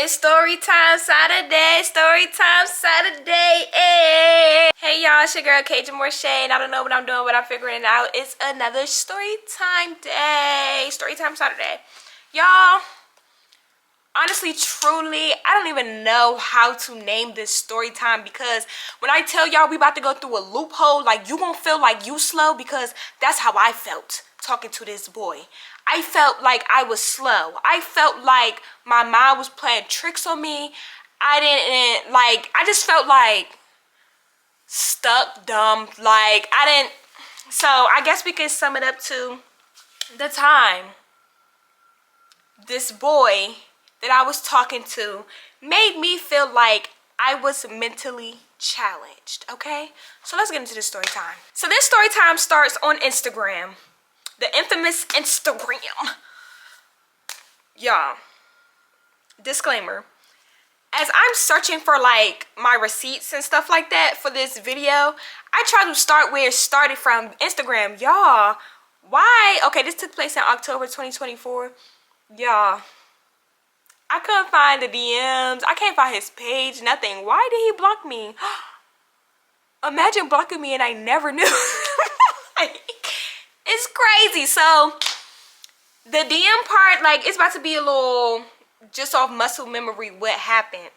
It's story time Saturday, story time Saturday. Hey y'all, it's your girl Cajun Morshe, and I don't know what I'm doing, but I'm figuring it out. It's another story time day, story time Saturday. Y'all, honestly, truly, I don't even know how to name this story time, because when I tell y'all we about to go through a loophole, like, you gonna feel like you slow, because that's how I felt talking to this boy. I felt like I was slow. I felt like my mind was playing tricks on me. I just felt like stuck, dumb, so I guess we can sum it up to the time this boy that I was talking to made me feel like I was mentally challenged, okay? So let's get into this story time. So this story time starts on Instagram. The infamous Instagram. Y'all, disclaimer. As I'm searching for like my receipts and stuff like that for this video, I try to start where it started from, Instagram. Y'all, why? Okay, this took place in October 2024. Y'all, I couldn't find the DMs. I can't find his page, nothing. Why did he block me? Imagine blocking me and I never knew. Like, it's crazy. So the DM part, like, it's about to be a little just off muscle memory what happened.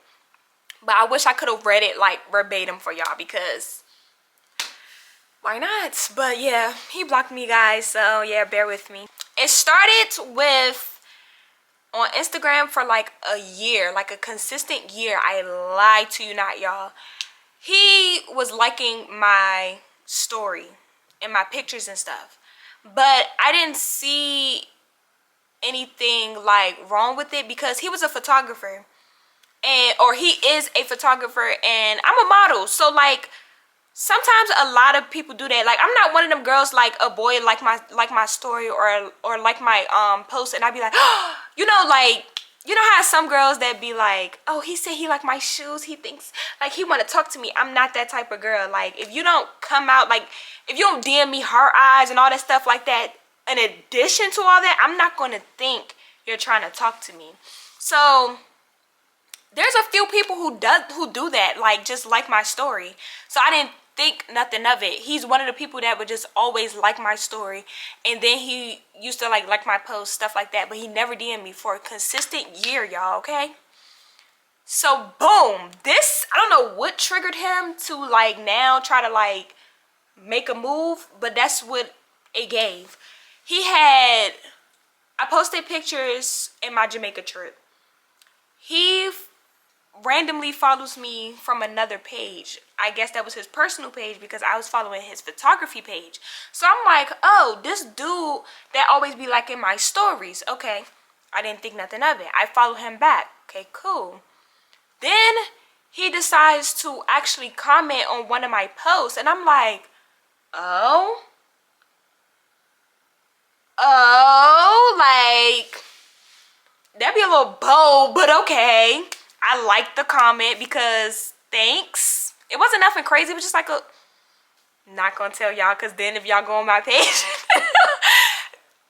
But I wish I could have read it like verbatim for y'all, because why not? But yeah, he blocked me, guys. So yeah, bear with me. It started with on Instagram for like a year, like a consistent year. I lied to you not, y'all. He was liking my story and my pictures and stuff, but I didn't see anything like wrong with it, because he was a photographer, or he is a photographer, and I'm a model. So like, sometimes a lot of people do that. Like, I'm not one of them girls like a boy like my story or like my post, and I'd be like, oh, like, you know how some girls that be like, oh, he said he like my shoes, he thinks like he want to talk to me. I'm not that type of girl. Like, if you don't come out, like, if you don't DM me heart eyes and all that stuff like that, in addition to all that, I'm not going to think you're trying to talk to me. So there's a few people who do that, like, just like my story. So I didn't think nothing of it. He's one of the people that would just always like my story, and then he used to like my posts, stuff like that, but he never DM'd me for a consistent year, y'all, okay? So boom, this, I don't know what triggered him to like now try to like make a move, but that's what it gave. I posted pictures in my Jamaica trip. He randomly follows me from another page. I guess that was his personal page, because I was following his photography page. So I'm like, oh, this dude that always be liking my stories. Okay, I didn't think nothing of it. I follow him back. Okay, cool. Then he decides to actually comment on one of my posts, and I'm like, oh, like, that'd be a little bold, but okay. I liked the comment, because thanks. It wasn't nothing crazy. It was just like a, not gonna tell y'all, because then if y'all go on my page,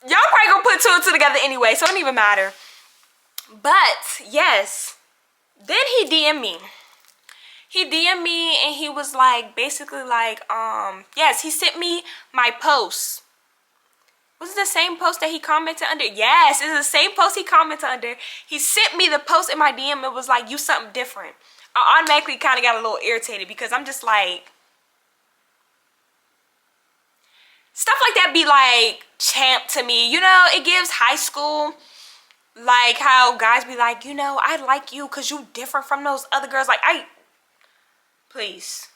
y'all probably gonna put two and two together anyway, so it don't even matter. But yes, then he DM'd me. And he was like, basically like, yes, he sent me my post. Was it the same post that he commented under? Yes, it's the same post he commented under. He sent me the post in my DM. It was like, you something different. I automatically kind of got a little irritated, because I'm just like, stuff like that be like champ to me. You know, it gives high school, like how guys be like, I like you because you different from those other girls. Like, please,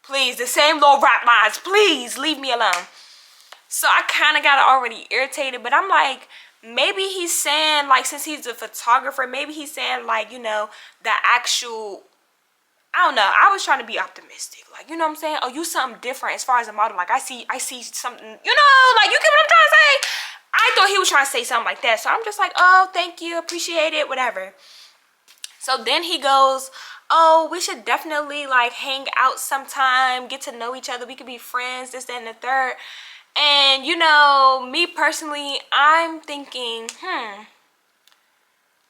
the same little rap lines. Please leave me alone. So I kind of got already irritated, but I'm like, maybe he's saying, like, since he's a photographer, maybe he's saying, like, the actual, I don't know. I was trying to be optimistic. Like, you know what I'm saying? Oh, you something different as far as a model. Like, I see something, like, you get what I'm trying to say? I thought he was trying to say something like that. So I'm just like, oh, thank you, appreciate it, whatever. So then he goes, oh, we should definitely, like, hang out sometime, get to know each other. We could be friends, this, that, and the third. And, me personally, I'm thinking,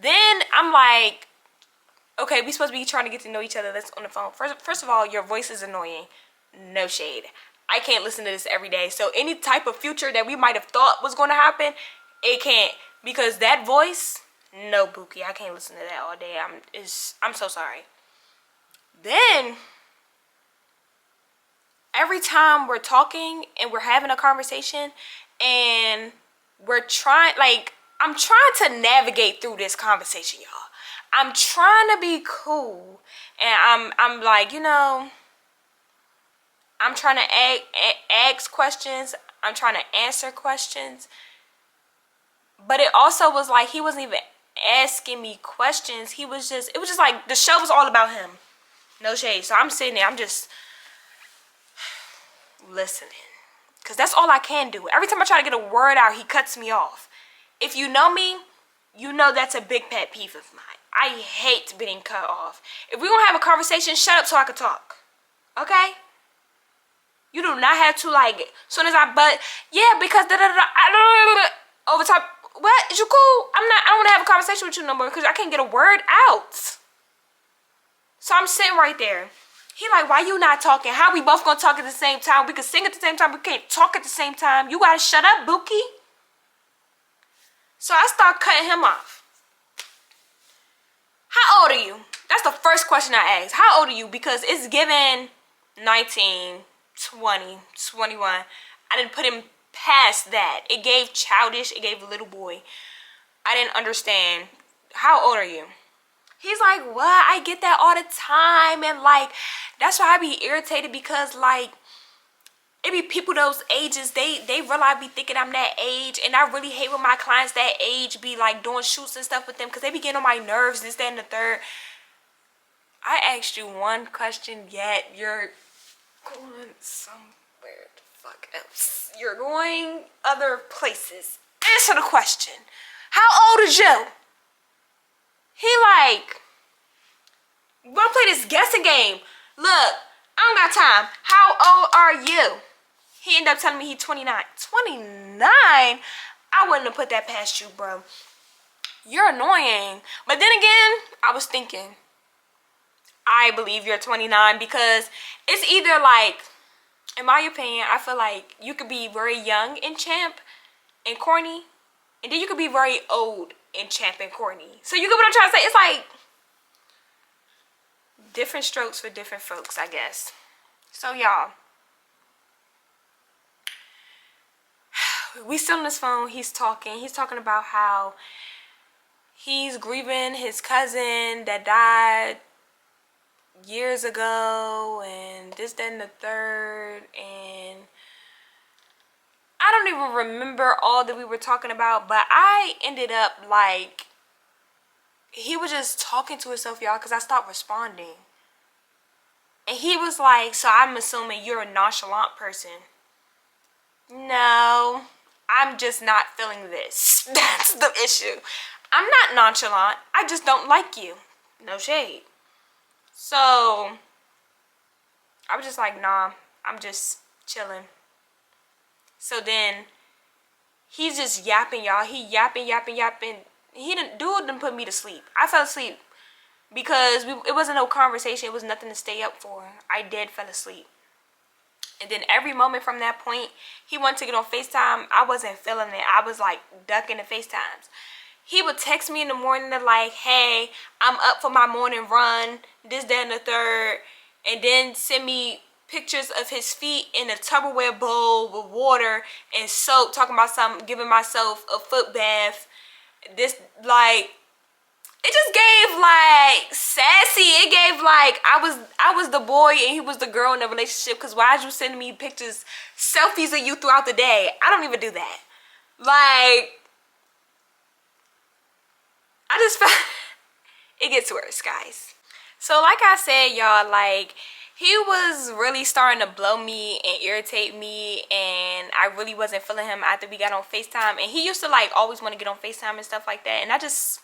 Then I'm like, okay, we supposed to be trying to get to know each other. That's on the phone. First of all, your voice is annoying. No shade. I can't listen to this every day. So any type of future that we might have thought was going to happen, it can't. Because that voice, no, Bookie, I can't listen to that all day. I'm so sorry. Then every time we're talking and we're having a conversation and we're trying, like, I'm trying to navigate through this conversation, y'all. I'm trying to be cool, and I'm like, you know, I'm trying to ask questions. I'm trying to answer questions. But it also was like he wasn't even asking me questions. It was just like the show was all about him. No shade. So I'm sitting there, I'm just listening. Because that's all I can do. Every time I try to get a word out, he cuts me off. If you know me, you know that's a big pet peeve of mine. I hate being cut off. If we're going to have a conversation, shut up so I can talk. Okay? You do not have to, like, as soon as I butt, yeah, because over top. What? Is you cool? I don't want to have a conversation with you no more because I can't get a word out. So I'm sitting right there. He like, why you not talking? How we both gonna talk at the same time? We can sing at the same time. We can't talk at the same time. You gotta shut up, Bookie. So I start cutting him off. How old are you? That's the first question I asked. How old are you? Because it's given 19, 20, 21. I didn't put him past that. It gave childish. It gave little boy. I didn't understand. How old are you? He's like, what? I get that all the time. And like, that's why I be irritated because like, it be people those ages, they realize be thinking I'm that age. And I really hate when my clients that age be like doing shoots and stuff with them because they be getting on my nerves, this, that, and the third. I asked you one question, yet you're going somewhere the fuck else. You're going other places. Answer the question. How old is you? He like, we're gonna play this guessing game. Look, I don't got time. How old are you? He ended up telling me he's 29. 29? I wouldn't have put that past you, bro. You're annoying. But then again, I was thinking, I believe you're 29 because it's either like, in my opinion, I feel like you could be very young and champ and corny, and then you could be very old and champ and corny. So you get what I'm trying to say? It's like different strokes for different folks, I guess. So y'all, we still on this phone. He's talking about how he's grieving his cousin that died years ago and this, that, and the third. And I don't even remember all that we were talking about, but I ended up like, he was just talking to himself, y'all, because I stopped responding. And he was like, so I'm assuming you're a nonchalant person. No, I'm just not feeling this. That's the issue. I'm not nonchalant. I just don't like you. No shade. So I was just like, nah, I'm just chilling. So then he's just yapping, y'all. He yapping. Dude didn't put me to sleep. I fell asleep because it wasn't no conversation. It was nothing to stay up for. I did fell asleep. And then every moment from that point, he wanted to get on FaceTime. I wasn't feeling it. I was like ducking the FaceTimes. He would text me in the morning to like, hey, I'm up for my morning run, this, that, and the third. And then send me pictures of his feet in a Tupperware bowl with water and soap, talking about something, giving myself a foot bath. This, like, it just gave like sassy. It gave like I was the boy and he was the girl in the relationship. Because why is you sending me pictures, selfies of you throughout the day? I don't even do that. Like, I just felt it gets worse, guys. So like I said, y'all, like, he was really starting to blow me and irritate me, and I really wasn't feeling him after we got on FaceTime. And he used to like always want to get on FaceTime and stuff like that, and I just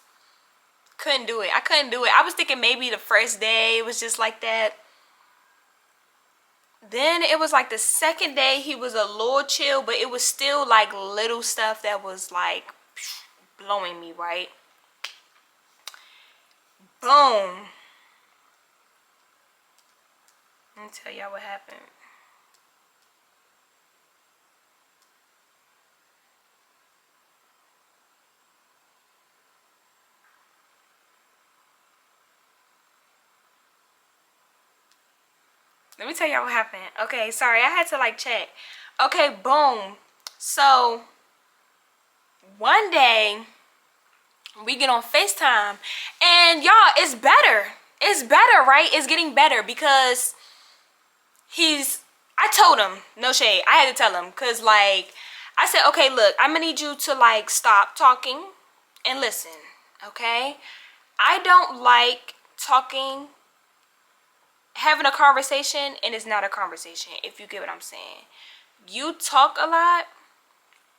couldn't do it. I couldn't do it. I was thinking maybe the first day it was just like that. Then it was like the second day he was a little chill, but it was still like little stuff that was like blowing me, right? Boom. Let me tell y'all what happened. Let me tell y'all what happened. Okay, sorry, I had to like check. Okay, boom. So one day we get on FaceTime and y'all, it's better. It's better, right? It's getting better because I told him, no shade. I had to tell him because like, I said, okay, look, I'm gonna need you to like stop talking and listen, okay? I don't like talking, having a conversation, and it's not a conversation, if you get what I'm saying. You talk a lot,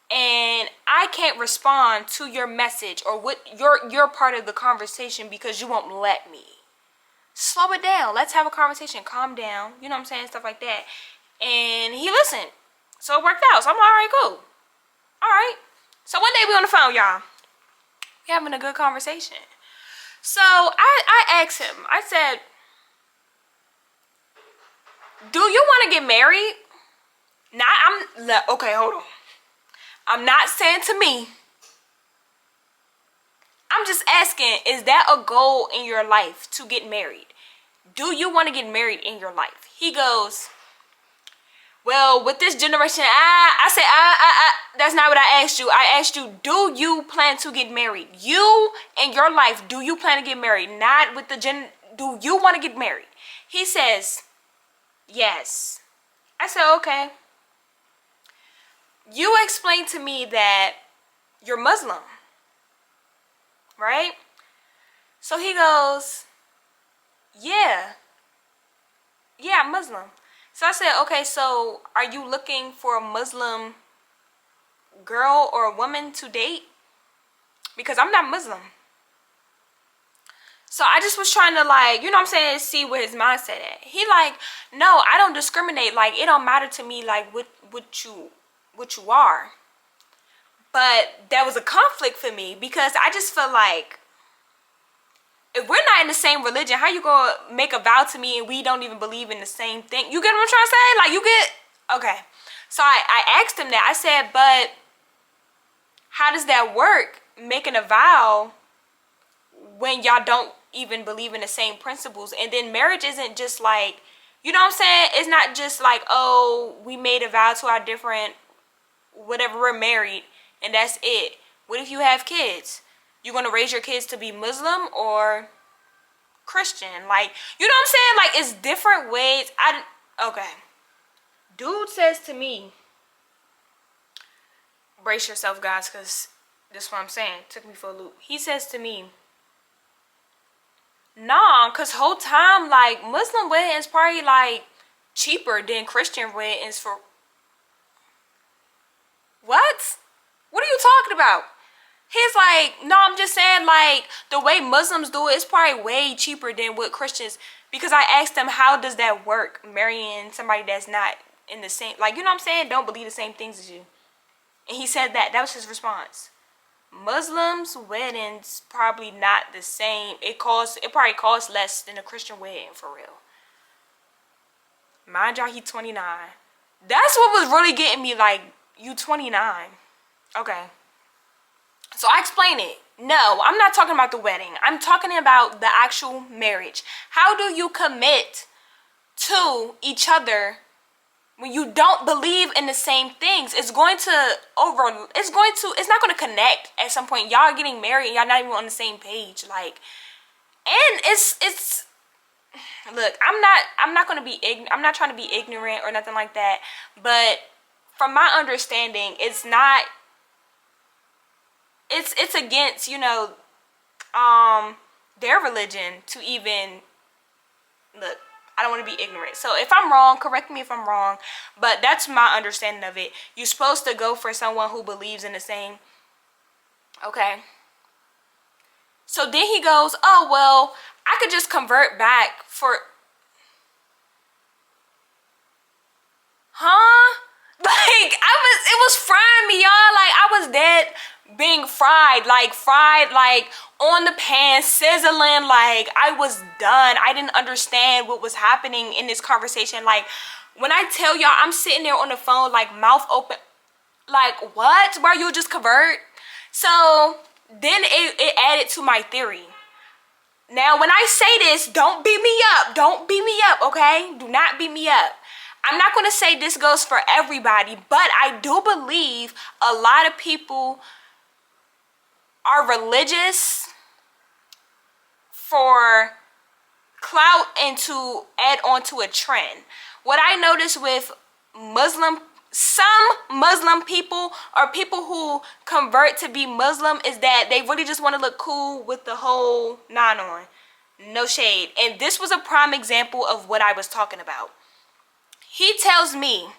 and I can't respond to your message or what your part of the conversation because you won't let me. Slow it down. Let's have a conversation. Calm down. You know what I'm saying? Stuff like that. And he listened. So it worked out. So I'm like, all right, cool. All right. So one day we on the phone, y'all. We having a good conversation. So I asked him. I said, do you want to get married? Okay, hold on. I'm not saying to me. I'm just asking, is that a goal in your life to get married? Do you want to get married in your life? He goes, well, with this generation, I said, that's not what I asked you. I asked you, do you plan to get married? You in your life, do you plan to get married? Not with do you want to get married? He says, yes. I said, okay. You explained to me that you're Muslim, right? So he goes, yeah, I'm Muslim. So I said, okay, so are you looking for a Muslim girl or a woman to date? Because I'm not Muslim. So I just was trying to like, you know what I'm saying, see where his mindset at. He like, no, I don't discriminate. Like, it don't matter to me like what you are. But that was a conflict for me because I just feel like if we're not in the same religion, how you gonna make a vow to me and we don't even believe in the same thing? You get what I'm trying to say? Like, you get, okay. So I asked him that. I said, but how does that work, making a vow when y'all don't even believe in the same principles? And then marriage isn't just like, you know what I'm saying? It's not just like, oh, we made a vow to our different, whatever, we're married, and that's it. What if you have kids? You gonna raise your kids to be Muslim or Christian? Like, you know what I'm saying? Like, it's different ways. Okay. Dude says to me, brace yourself, guys, because this is what I'm saying. Took me for a loop. He says to me, nah, because whole time, like, Muslim weddings probably, like, cheaper than Christian weddings for... What? What are you talking about? He's like, no, I'm just saying, like, the way Muslims do it, it's probably way cheaper than what Christians... Because I asked him, how does that work, marrying somebody that's not in the same... Like, you know what I'm saying? Don't believe the same things as you. And he said that. That was his response. Muslims' weddings probably not the same. It probably costs less than a Christian wedding, for real. Mind y'all, he 29. That's what was really getting me, like, you 29. Okay. So I explain it. No, I'm not talking about the wedding. I'm talking about the actual marriage. How do you commit to each other when you don't believe in the same things? It's not going to connect at some point. Y'all are getting married and y'all not even on the same page. Like, and it's look, I'm not going to be I'm not trying to be ignorant or nothing like that, but from my understanding, it's against, you know, their religion to even look. I don't want to be ignorant. So if I'm wrong, correct me if I'm wrong. But that's my understanding of it. You're supposed to go for someone who believes in the same. Okay. So then he goes, oh, well, I could just convert back for... Huh? Like, I it was frying me, y'all. Like, I was dead being fried, like on the pan, sizzling. Like, I was done. I didn't understand what was happening in this conversation. Like, when I tell y'all, I'm sitting there on the phone, like, mouth open, like, what? Where you just convert? So then it added to my theory. Now, when I say this, don't beat me up. Don't beat me up, okay? Do not beat me up. I'm not going to say this goes for everybody, but I do believe a lot of people are religious for clout and to add on to a trend. What I noticed with some Muslim people or people who convert to be Muslim is that they really just want to look cool with the whole nine on. No shade. And this was a prime example of what I was talking about. He tells me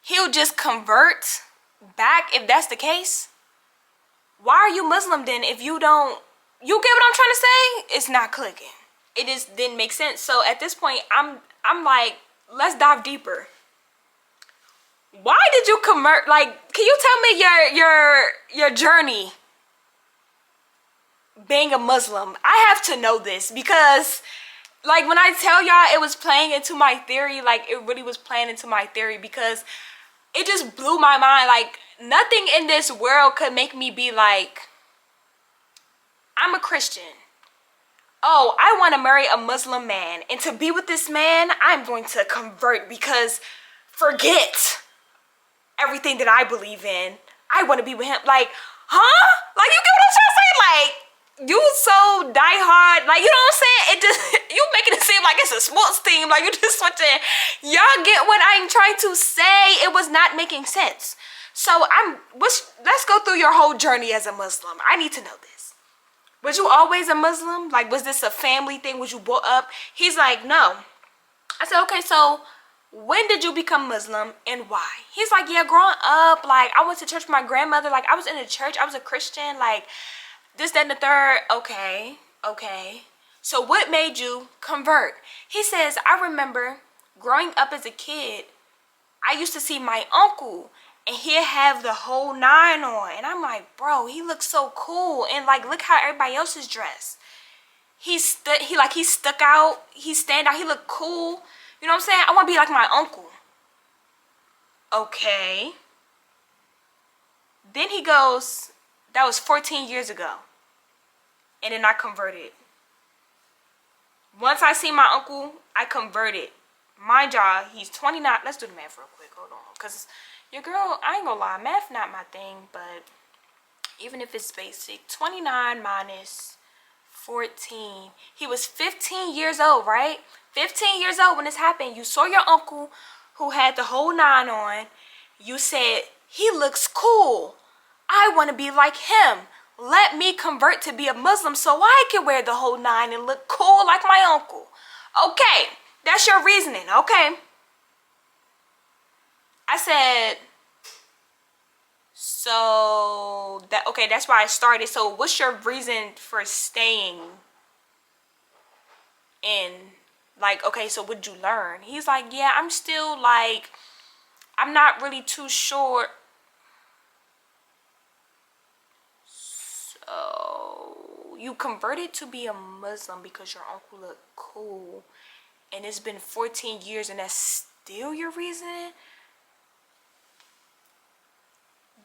he'll just convert back if that's the case. Why are you Muslim then if you don't? You get what I'm trying to say? It's not clicking. It just didn't make sense. So at this point, I'm like, let's dive deeper. Why did you convert? Like, can you tell me your journey being a Muslim? I have to know this because, like, when I tell y'all it was playing into my theory, like, it really was playing into my theory because it just blew my mind. Like, nothing in this world could make me be like, I'm a Christian. Oh, I want to marry a Muslim man. And to be with this man, I'm going to convert because forget everything that I believe in. I want to be with him. Like, huh? Like, you get what I'm trying to say? Like, you so diehard. Like, you know what I'm saying? It just, you making it seem like it's a sports team. Like, you just switching. Y'all get what I'm trying to say? It was not making sense. So, let's go through your whole journey as a Muslim. I need to know this. Was you always a Muslim? Like, was this a family thing? Was you brought up? He's like, no. I said, okay, so when did you become Muslim and why? He's like, yeah, growing up, like, I went to church with my grandmother. Like, I was in a church. I was a Christian. Like, this, that, and the third. Okay. So what made you convert? He says, I remember growing up as a kid, I used to see my uncle and he'd have the whole nine on. And I'm like, bro, he looks so cool. And like, look how everybody else is dressed. He stuck out. He stand out. He looked cool. You know what I'm saying? I want to be like my uncle. Okay. Then he goes, that was 14 years ago. And then I converted. Once I see my uncle, I converted. Mind y'all, he's 29. Let's do the math real quick. Hold on. Because your girl, I ain't gonna lie, math not my thing. But even if it's basic, 29 minus 14. He was 15 years old, right? 15 years old when this happened. You saw your uncle who had the whole nine on. You said, he looks cool. I want to be like him. Let me convert to be a Muslim so I can wear the whole nine and look cool like my uncle. Okay, that's your reasoning, okay? I said, so, okay, that's why I started. So what's your reason for staying in? Like, okay, so what'd you learn? He's like, yeah, I'm still like, I'm not really too sure. So you converted to be a Muslim because your uncle looked cool, and it's been 14 years and that's still your reason?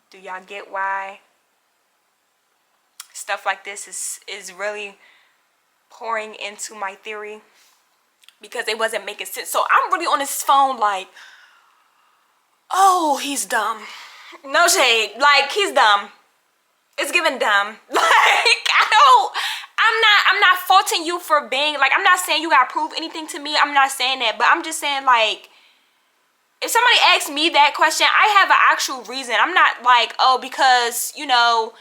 Do y'all get why stuff like this is really pouring into my theory? Because it wasn't making sense. So I'm really on this phone like, oh, he's dumb. No shade. Like, he's dumb. It's giving dumb. Like, I'm not faulting you for being, like, I'm not saying you gotta prove anything to me. I'm not saying that. But I'm just saying, like, if somebody asks me that question, I have an actual reason. I'm not like, oh, because, you know,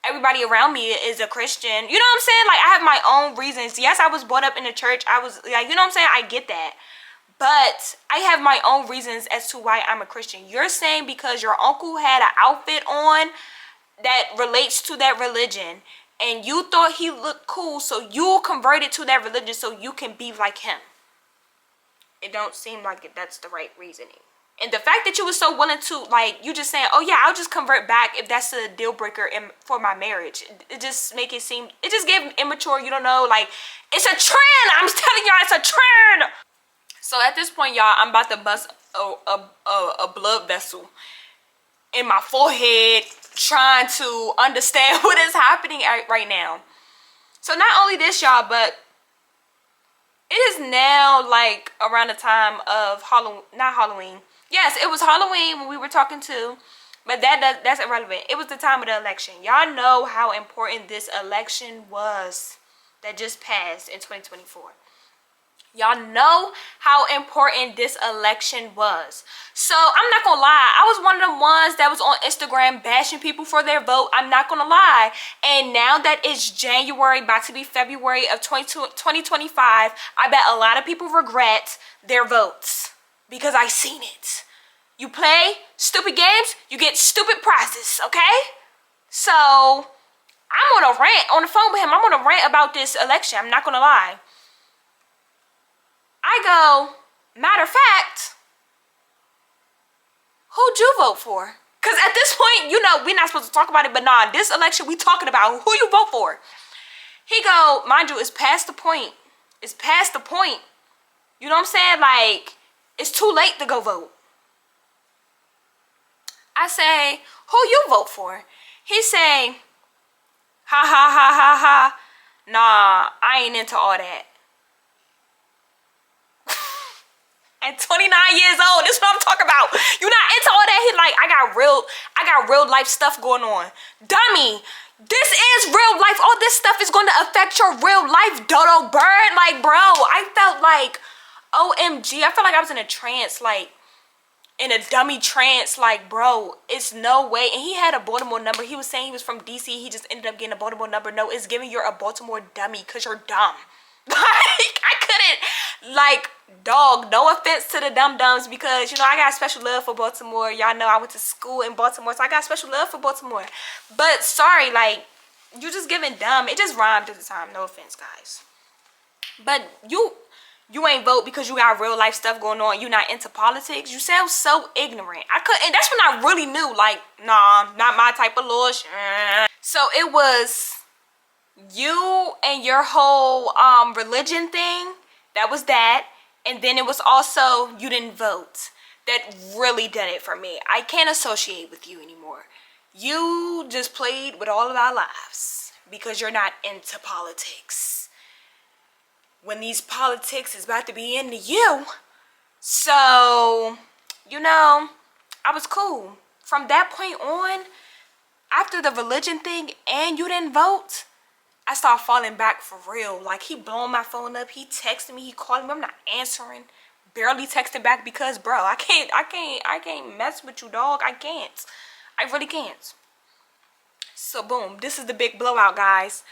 everybody around me is a Christian. You know what I'm saying? Like, I have my own reasons. Yes, I was brought up in the church. I was, like, you know what I'm saying? I get that. But I have my own reasons as to why I'm a Christian. You're saying because your uncle had an outfit on that relates to that religion, and you thought he looked cool, so you converted to that religion so you can be like him. It don't seem like that's the right reasoning. And the fact that you were so willing to, like, you just saying, oh yeah, I'll just convert back if that's a deal breaker for my marriage. It just make it seem, it just gave immature, you don't know, like, it's a trend. I'm telling y'all, it's a trend. So at this point, y'all, I'm about to bust a blood vessel in my forehead trying to understand what is happening right now. So not only this, y'all, but it is now like around the time of Halloween, not Halloween. Yes, it was Halloween when we were talking to, but that's irrelevant. It was the time of the election. Y'all know how important this election was that just passed in 2024. Y'all know how important this election was. So I'm not gonna lie, I was one of the ones that was on Instagram bashing people for their vote. I'm not gonna lie. And now that it's January, about to be February of 2025, I bet a lot of people regret their votes because I seen it. You play stupid games, you get stupid prizes, okay? So I'm on a rant on the phone with him. I'm on a rant about this election. I'm not gonna lie. I go, matter of fact, who'd you vote for? Because at this point, you know, we're not supposed to talk about it, but nah, this election, we talking about who you vote for. He go, mind you, it's past the point. It's past the point. You know what I'm saying? Like, it's too late to go vote. I say, who you vote for? He say, ha ha ha ha ha. Nah, I ain't into all that. At 29 years old, this is what I'm talking about. You're not into all that. He like, I got real life stuff going on. Dummy, this is real life. All this stuff is going to affect your real life, dodo bird. Like, bro, I felt like, OMG. I felt like I was in a trance, like, in a dummy trance. Like, bro, it's no way. And he had a Baltimore number. He was saying he was from DC. He just ended up getting a Baltimore number. No, it's giving you're a Baltimore dummy because you're dumb. Like, I couldn't, like, dog, no offense to the dum-dums because, you know, I got special love for Baltimore. Y'all know I went to school in Baltimore, so I got special love for Baltimore. But, sorry, like, you just giving dumb. It just rhymed at the time. No offense, guys. But you ain't vote because you got real life stuff going on. You not into politics. You sound so ignorant. And that's when I really knew, like, nah, not my type of Lord. So, it was you and your whole religion thing. That was that. And then it was also you didn't vote. That really did it for me. I can't associate with you anymore. You just played with all of our lives because you're not into politics. When these politics is about to be into you. So, you know, I was cool. From that point on, after the religion thing and you didn't vote, I started falling back for real. Like, he blowing my phone up. He texting me. He calling me. I'm not answering. Barely texting back because, bro, I can't mess with you, dog. I can't. I really can't. So, boom. This is the big blowout, guys.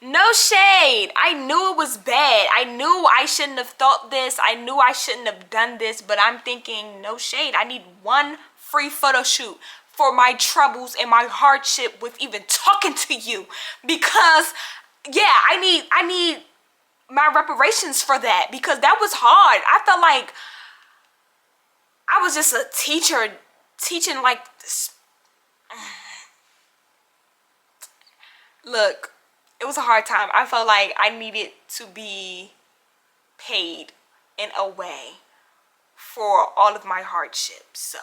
No shade. I knew it was bad. I knew I shouldn't have thought this. I knew I shouldn't have done this. But I'm thinking, no shade. I need one free photo shoot for my troubles and my hardship with even talking to you. Because, yeah, I need my reparations for that. Because that was hard. I felt like I was just a teacher teaching like this. Look, it was a hard time. I felt like I needed to be paid in a way for all of my hardships. So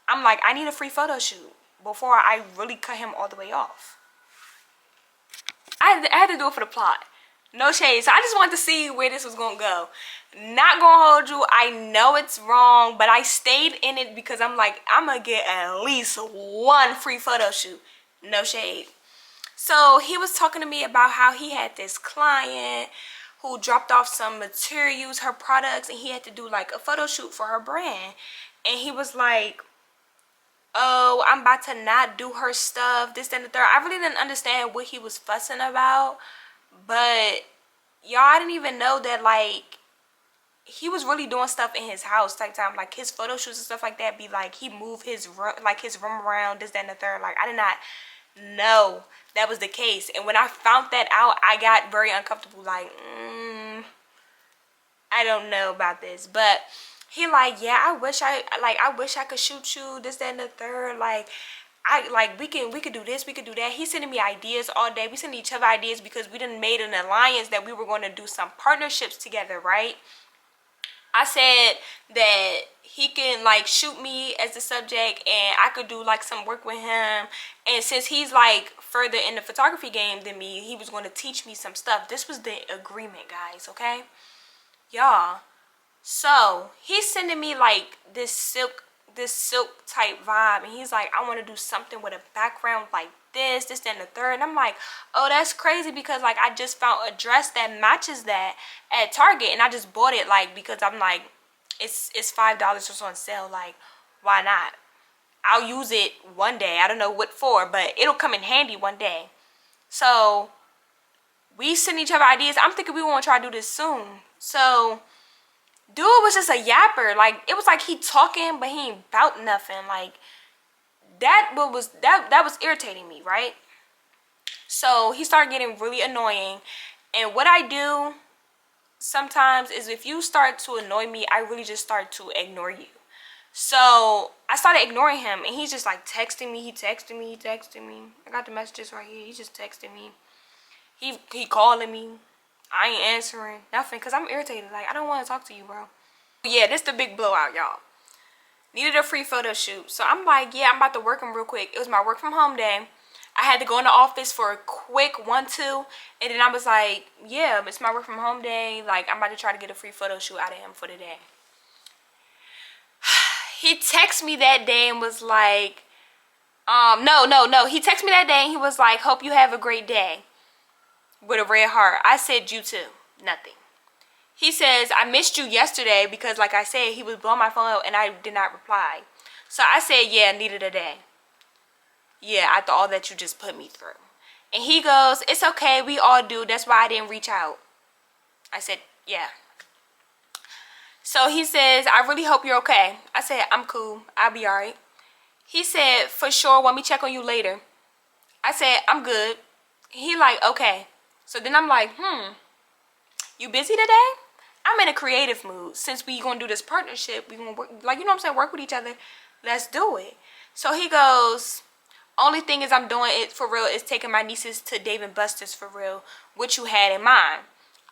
I'm like, I need a free photo shoot before I really cut him all the way off. I had to do it for the plot. No shade. So I just wanted to see where this was going to go. Not going to hold you. I know it's wrong, but I stayed in it because I'm like, I'm going to get at least one free photo shoot. No shade. So he was talking to me about how he had this client who dropped off some materials, her products, and he had to do like a photo shoot for her brand. And he was like, oh, I'm about to not do her stuff, this, that, and the third. I really didn't understand what he was fussing about. But, y'all, I didn't even know that, like, he was really doing stuff in his house type time. Like, his photo shoots and stuff like that be like, he moved his room around, this, that, and the third. Like, I did not know that was the case. And when I found that out, I got very uncomfortable. Like, I don't know about this. But He like, yeah, I wish I could shoot you, this, that, and the third. Like, we could do this, we could do that. He's sending me ideas all day. We send each other ideas because we done made an alliance that we were going to do some partnerships together, right? I said that he can like shoot me as the subject and I could do like some work with him. And since he's like further in the photography game than me, he was going to teach me some stuff. This was the agreement, guys, okay? Y'all. So he's sending me like this silk type vibe, and he's like, I want to do something with a background like this, and the third. And I'm like, oh, that's crazy, because like I just found a dress that matches that at Target, and I just bought it like because I'm like, it's $5 just on sale, like why not? I'll use it one day. I don't know what for, but it'll come in handy one day. So we send each other ideas. I'm thinking we want to try to do this soon. So dude was just a yapper. Like, it was like he talking, but he ain't about nothing. Like, that was irritating me, right? So he started getting really annoying. And what I do sometimes is, if you start to annoy me, I really just start to ignore you. So I started ignoring him, and he's just like texting me. He texting me. I got the messages right here. He's just texting me. He calling me. I ain't answering nothing because I'm irritated. Like, I don't want to talk to you, bro. Yeah, this the big blowout, y'all. Needed a free photo shoot. So I'm like, yeah, I'm about to work him real quick. It was my work from home day. I had to go in the office for a quick 1-2. And then I was like, yeah, it's my work from home day. Like, I'm about to try to get a free photo shoot out of him for the day. He texted me that day and was like, no. He texted me that day and he was like, hope you have a great day. With a red heart. I said, you too. Nothing. He says, I missed you yesterday because, like I said, he was blowing my phone up and I did not reply. So I said, yeah, needed a day. Yeah, after all that you just put me through. And he goes, it's okay, we all do. That's why I didn't reach out. I said, yeah. So he says, I really hope you're okay. I said, I'm cool. I'll be all right. He said, for sure, want me to check on you later. I said, I'm good. He like, okay. So then I'm like, you busy today? I'm in a creative mood. Since we gonna do this partnership, we gonna work, like, you know what I'm saying, work with each other. Let's do it. So he goes, only thing is I'm doing it for real is taking my nieces to Dave & Buster's for real. What you had in mind?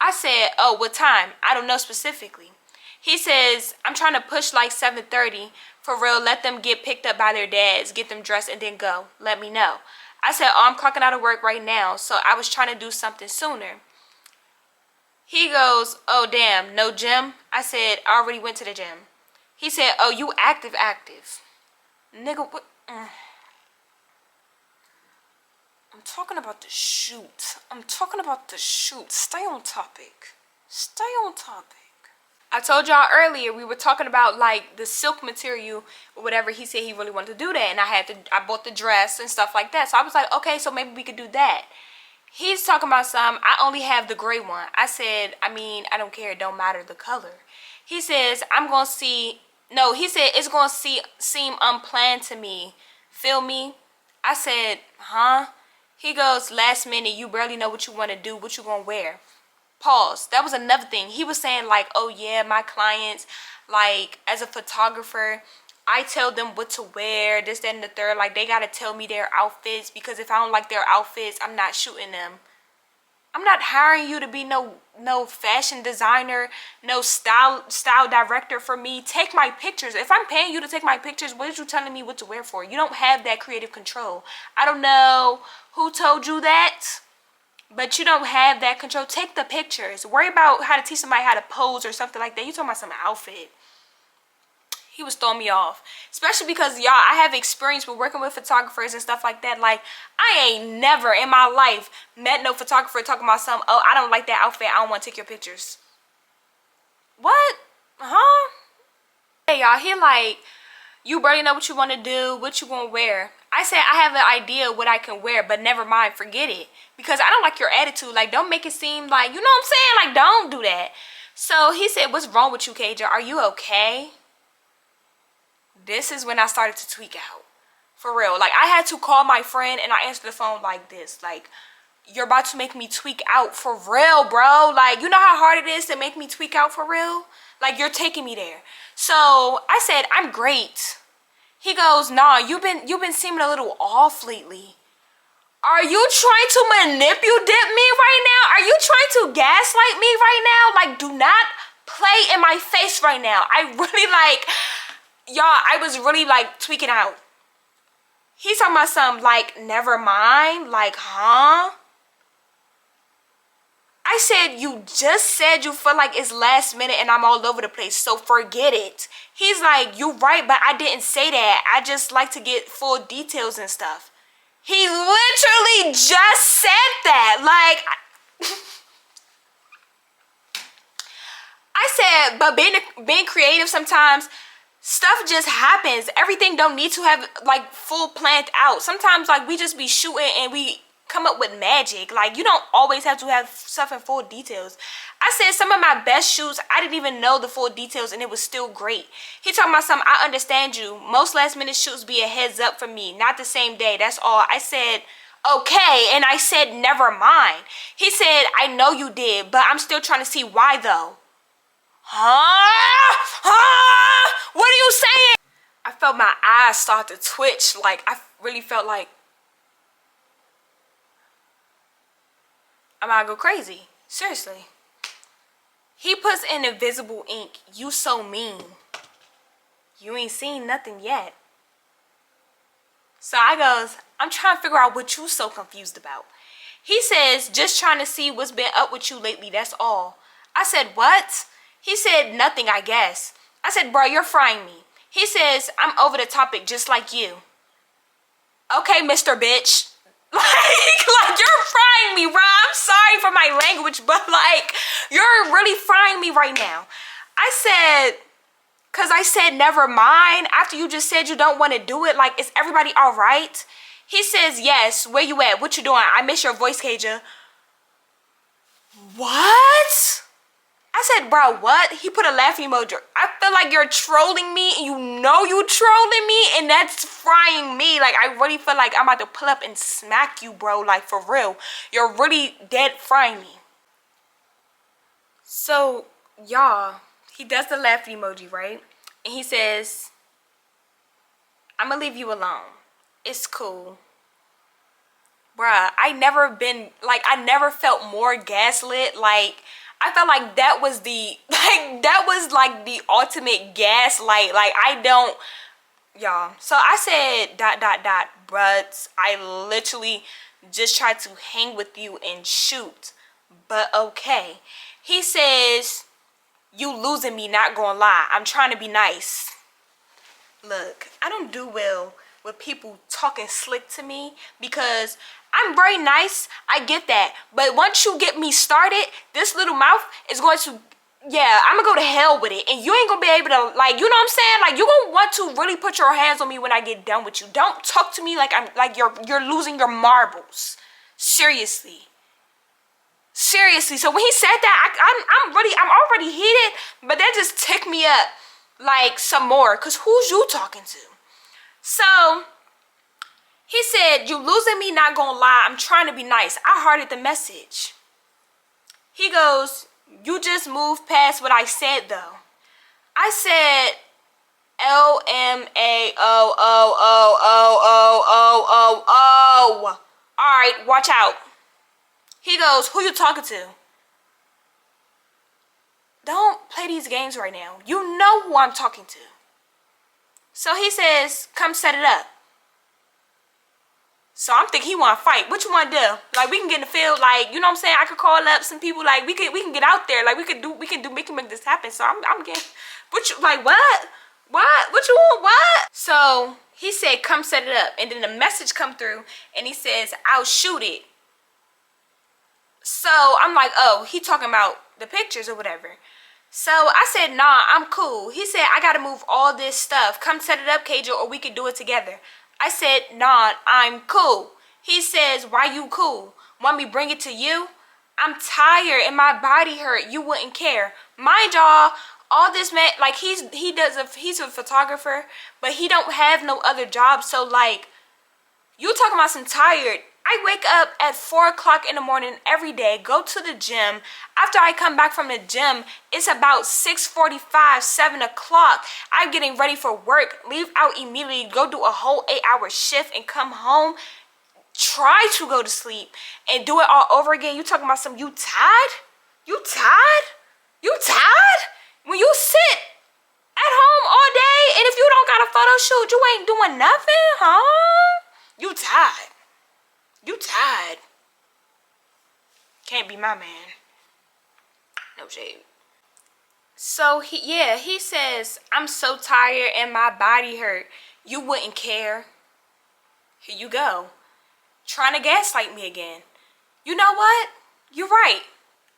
I said, oh, what time? I don't know specifically. He says, I'm trying to push like 7:30 for real. Let them get picked up by their dads, get them dressed, and then go. Let me know. I said, oh, I'm clocking out of work right now, so I was trying to do something sooner. He goes, oh, damn, no gym? I said, I already went to the gym. He said, oh, you active. Nigga, what? I'm talking about the shoot. Stay on topic. I told y'all earlier we were talking about like the silk material or whatever. He said he really wanted to do that, and I bought the dress and stuff like that. So I was like, okay, so maybe we could do that. He's talking about I only have the gray one. I said, I mean, I don't care, it don't matter the color. He says, he said it's gonna seem unplanned to me. Feel me? I said, huh? He goes, last minute, you barely know what you want to do, what you gonna wear. Pause. That was another thing. He was saying like, oh yeah, my clients, like as a photographer, I tell them what to wear, this, that, and the third. Like, they gotta tell me their outfits, because if I don't like their outfits, I'm not shooting them. I'm not hiring you to be no fashion designer, no style director for me. Take my pictures. If I'm paying you to take my pictures, what are you telling me what to wear for? You don't have that creative control. I don't know who told you that, but you don't have that control. Take the pictures. Worry about how to teach somebody how to pose or something like that. You talking about some outfit. He was throwing me off, especially because, y'all, I have experience with working with photographers and stuff like that. Like, I ain't never in my life met no photographer talking about something, oh, I don't like that outfit, I don't want to take your pictures. What? Huh? Hey, y'all, he like, you barely know what you want to do, what you gonna wear. I said, I have an idea what I can wear, but never mind, forget it, because I don't like your attitude. Like, don't make it seem like, you know what I'm saying, like, don't do that. So he said, what's wrong with you, Kaja? Are you okay? This is when I started to tweak out. For real. Like, I had to call my friend and I answered the phone like this. Like, you're about to make me tweak out for real, bro. Like, you know how hard it is to make me tweak out for real? Like, you're taking me there. So I said, I'm great. He goes, nah, you've been seeming a little off lately. Are you trying to manipulate me right now? Are you trying to gaslight me right now? Like, do not play in my face right now. I really like, y'all, I was really like tweaking out. He's talking about something like, never mind. Like, huh? I said, you just said you feel like it's last minute and I'm all over the place, so forget it. He's like, you right, but I didn't say that. I just like to get full details and stuff. He literally just said that. Like, I said, but being creative sometimes, stuff just happens. Everything don't need to have like full planned out. Sometimes like we just be shooting and we come up with magic. Like, you don't always have to have stuff in full details. I said some of my best shoots, I didn't even know the full details and it was still great. He talking about something, I understand you. Most last minute shoots be a heads up for me, not the same day. That's all. I said, okay, and I said, never mind. He said, I know you did, but I'm still trying to see why though. What are you saying? I felt my eyes start to twitch. Like, I really felt like I'm about to go crazy. Seriously. He puts in invisible ink. You so mean. You ain't seen nothing yet. So I goes, I'm trying to figure out what you so confused about. He says, just trying to see what's been up with you lately. That's all. I said, what? He said, nothing, I guess. I said, bro, you're frying me. He says, I'm over the topic just like you. Okay, Mr. Bitch. Like you're frying me, bro. I'm sorry for my language, but like, you're really frying me right now. I said, cause I said never mind after you just said you don't want to do it. Like, is everybody all right? He says, yes. Where you at? What you doing? I miss your voice, Kaja. What? I said, bro, what? He put a laughing emoji. I feel like you're trolling me and you know you trolling me and that's frying me. Like, I really feel like I'm about to pull up and smack you, bro. Like, for real. You're really dead frying me. So, y'all, he does the laughing emoji, right? And he says, I'm gonna leave you alone. It's cool. Bruh, I never felt more gaslit. Like, I felt like that was the ultimate gaslight. Like, I don't, y'all. So I said, ... but I literally just tried to hang with you and shoot. But okay. He says, you losing me, not gonna lie. I'm trying to be nice. Look, I don't do well with people talking slick to me because I'm very nice. I get that. But once you get me started, this little mouth is going to, yeah, I'm gonna go to hell with it. And you ain't gonna be able to, like, you know what I'm saying? Like, you're gonna want to really put your hands on me when I get done with you. Don't talk to me like I'm like you're losing your marbles. Seriously. Seriously. So when he said that, I'm already heated, but that just ticked me up like some more. Cause who's you talking to? So he said, you losing me, not gonna lie. I'm trying to be nice. I hearted the message. He goes, you just moved past what I said though. I said, LMAOOOOOOOOO. All right, watch out. He goes, who you talking to? Don't play these games right now. You know who I'm talking to. So he says, come set it up. So I'm thinking he want to fight. What you want to do? Like, we can get in the field. Like, you know what I'm saying? I could call up some people. Like, we can get out there. Like, we can make this happen. So I'm getting, what you, like, what? What you want? What? So he said, come set it up. And then the message come through and he says, I'll shoot it. So I'm like, oh, he talking about the pictures or whatever. So I said, nah, I'm cool. He said, I got to move all this stuff. Come set it up, Kaja, or we could do it together. I said, nah, I'm cool. He says, why you cool? Want me bring it to you? I'm tired and my body hurt. You wouldn't care. Mind y'all, all this man, like he's a photographer, but he don't have no other job. So like, you talking about some tired. I wake up at 4 o'clock in the morning every day, go to the gym. After I come back from the gym, it's about 6:45, 7 o'clock. I'm getting ready for work, leave out immediately, go do a whole 8-hour shift and come home, try to go to sleep and do it all over again. You talking about some, you tired? You tired? You tired? When you sit at home all day and if you don't got a photo shoot, you ain't doing nothing, huh? You tired. You tired. Can't be my man. No shade. So he says, I'm so tired and my body hurt. You wouldn't care. Here you go. Trying to gaslight me again. You know what? You're right.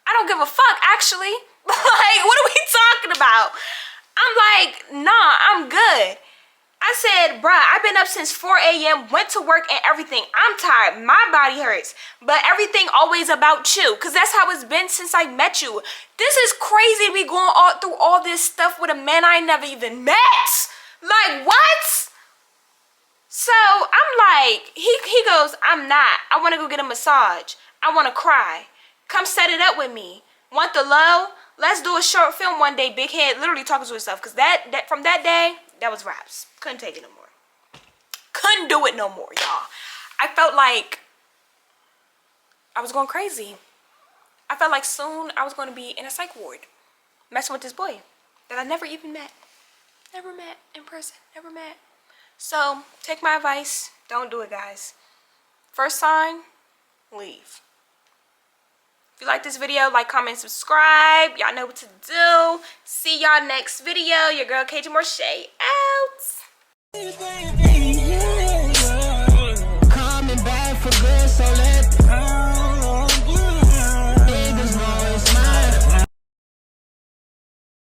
I don't give a fuck, actually. Like, what are we talking about? I'm like, nah, I'm good. I said, bruh, I've been up since 4 a.m., went to work and everything. I'm tired. My body hurts. But everything always about you. Because that's how it's been since I met you. This is crazy we going through all this stuff with a man I never even met. Like, what? So, I'm like, he goes, I'm not. I want to go get a massage. I want to cry. Come set it up with me. Want the low? Let's do a short film one day, big head, literally talking to herself. Because that from that day, that was raps. Couldn't take it no more. Couldn't do it no more, y'all. I felt like I was going crazy. I felt like soon I was going to be in a psych ward. Messing with this boy that I never even met. Never met in person. Never met. So, take my advice. Don't do it, guys. First sign, leave. If you like this video, like, comment, subscribe. Y'all know what to do. See y'all next video. Your girl, KJ Morshay, out. Coming back for good, so